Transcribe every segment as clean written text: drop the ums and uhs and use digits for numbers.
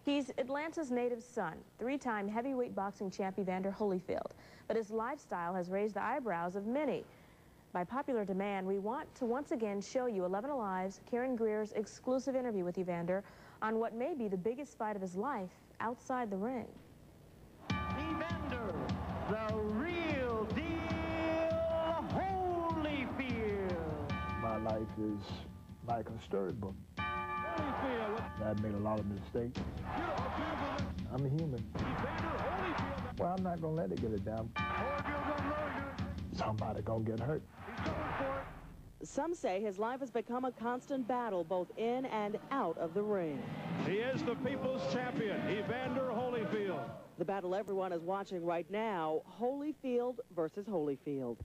He's Atlanta's native son, three-time heavyweight boxing champ Evander Holyfield. But his lifestyle has raised the eyebrows of many. By popular demand, we want to once again show you 11 Alive's Karen Greer's exclusive interview with Evander on what may be the biggest fight of his life outside the ring. Evander, the real deal Holyfield. My life is like a storybook. I've made a lot of mistakes. I'm a human. Well, I'm not going to let it get it down. Somebody going to get hurt. Some say his life has become a constant battle both in and out of the ring. He is the people's champion, Evander Holyfield. The battle everyone is watching right now, Holyfield versus Holyfield.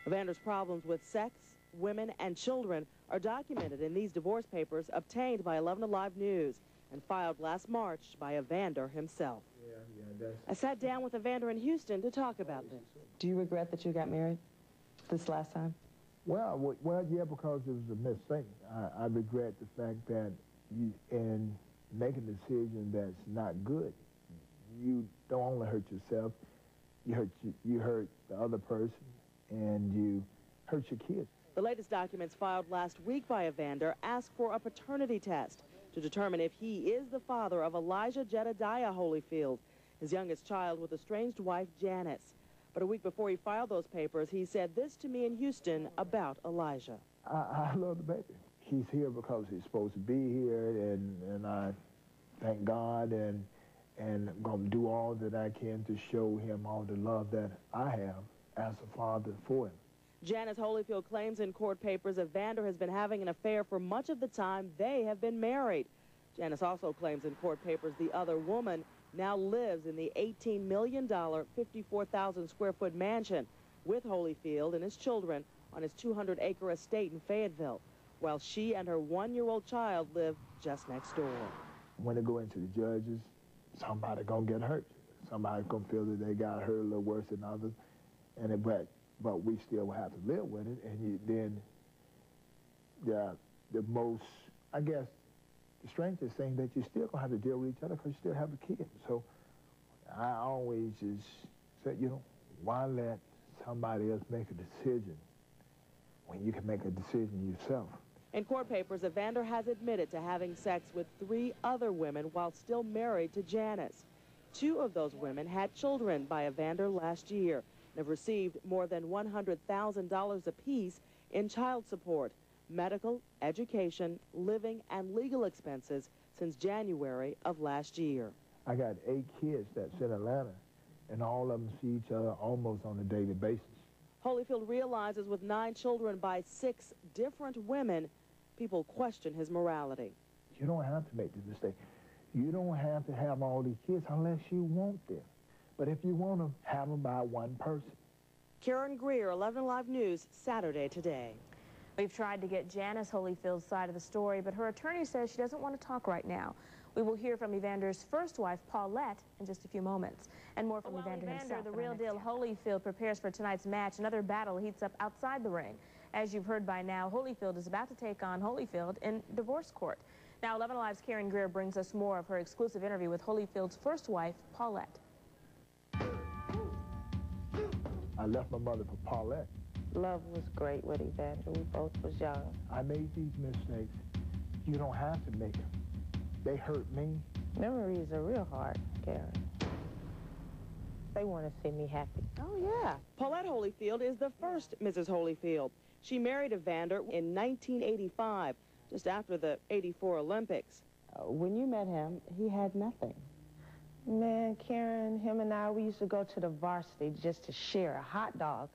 Evander's problems with sex, women, and children are documented in these divorce papers obtained by 11 Alive News and filed last March by Evander himself. I sat down with Evander in Houston to talk about this. Do you regret that you got married this last time? Well, yeah, because it was a mistake. I regret the fact that in making a decision that's not good, you don't only hurt yourself, you hurt the other person, and you hurt your kids. The latest documents filed last week by Evander ask for a paternity test to determine if he is the father of Elijah Jedediah Holyfield, his youngest child with estranged wife Janice. But a week before he filed those papers, he said this to me in Houston about Elijah. I love the baby. He's here because he's supposed to be here, and I thank God, and I'm going to do all that I can to show him all the love that I have as a father for him. Janice Holyfield claims in court papers Evander has been having an affair for much of the time they have been married. Janice also claims in court papers the other woman now lives in the $18 million, 54,000-square-foot mansion with Holyfield and his children on his 200-acre estate in Fayetteville, while she and her one-year-old child live just next door. When they go into the judges, somebody going to get hurt. Somebody's going to feel that they got hurt a little worse than others, but we still have to live with it. And then the most, I guess, the strangest thing that you're still going to have to deal with each other because you still have a kid. So I always just said, you know, why let somebody else make a decision when you can make a decision yourself? In court papers, Evander has admitted to having sex with 3 other women while still married to Janice. 2 of those women had children by Evander last year and have received more than $100,000 apiece in child support, medical, education, living, and legal expenses since January of last year. I got 8 kids that's in Atlanta, and all of them see each other almost on a daily basis. Holyfield realizes with 9 children by 6 different women, people question his morality. You don't have to make this mistake. You don't have to have all these kids unless you want them. But if you want them, have them by one person. Karen Greer, 11 Alive News, Saturday Today. We've tried to get Janice Holyfield's side of the story, but her attorney says she doesn't want to talk right now. We will hear from Evander's first wife, Paulette, in just a few moments. And more from Evander himself. The real deal Holyfield prepares for tonight's match. Another battle heats up outside the ring. As you've heard by now, Holyfield is about to take on Holyfield in divorce court. Now, 11 Alive's Karen Greer brings us more of her exclusive interview with Holyfield's first wife, Paulette. I left my mother for Paulette. Love was great with Evander. We both was young. I made these mistakes. You don't have to make them. They hurt me. Memories are real hard, Karen. They want to see me happy. Oh, yeah. Paulette Holyfield is the first Mrs. Holyfield. She married Evander in 1985, just after the '84 Olympics. When you met him, he had nothing. Man, Karen, him and I, we used to go to the varsity just to share a hot dog.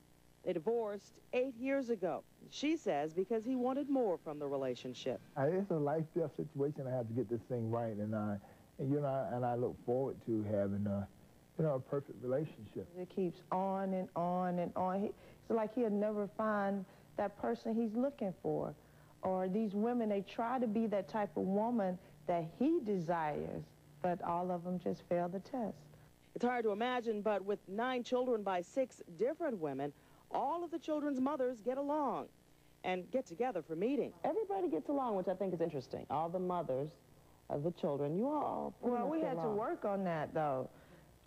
They divorced 8 years ago. She says because he wanted more from the relationship. It's a life-death situation. I have to get this thing right, and I look forward to having a perfect relationship. It keeps on and on and on. It's like he'll never find that person he's looking for. Or these women, they try to be that type of woman that he desires, but all of them just fail the test. It's hard to imagine, but with 9 children by 6 different women, all of the children's mothers get along and get together for meetings. Everybody gets along, which I think is interesting. All the mothers of the children. You all Well, we had to work on that, though.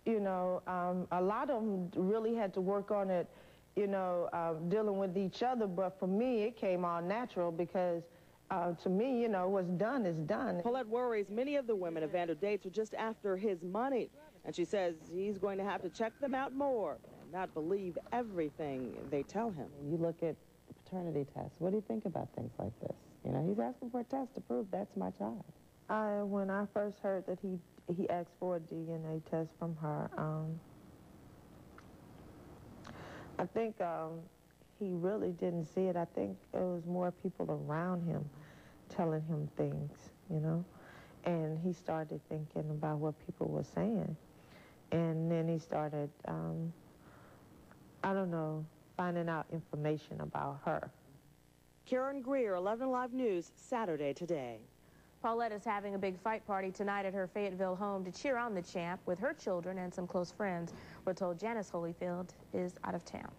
You know, a lot of them really had to work on it, you know, dealing with each other. But for me, it came all natural because, to me, you know, what's done is done. Paulette worries many of the women Evander dates are just after his money. And she says he's going to have to check them out more and not believe everything they tell him. You look at the paternity test. What do you think about things like this? You know, he's asking for a test to prove that's my child. When I first heard that he asked for a DNA test from her, I think he really didn't see it. I think it was more people around him telling him things, you know. And he started thinking about what people were saying. And then he started, I don't know, finding out information about her. Karen Greer, 11 Live News, Saturday Today. Paulette is having a big fight party tonight at her Fayetteville home to cheer on the champ with her children and some close friends. We're told Janice Holyfield is out of town.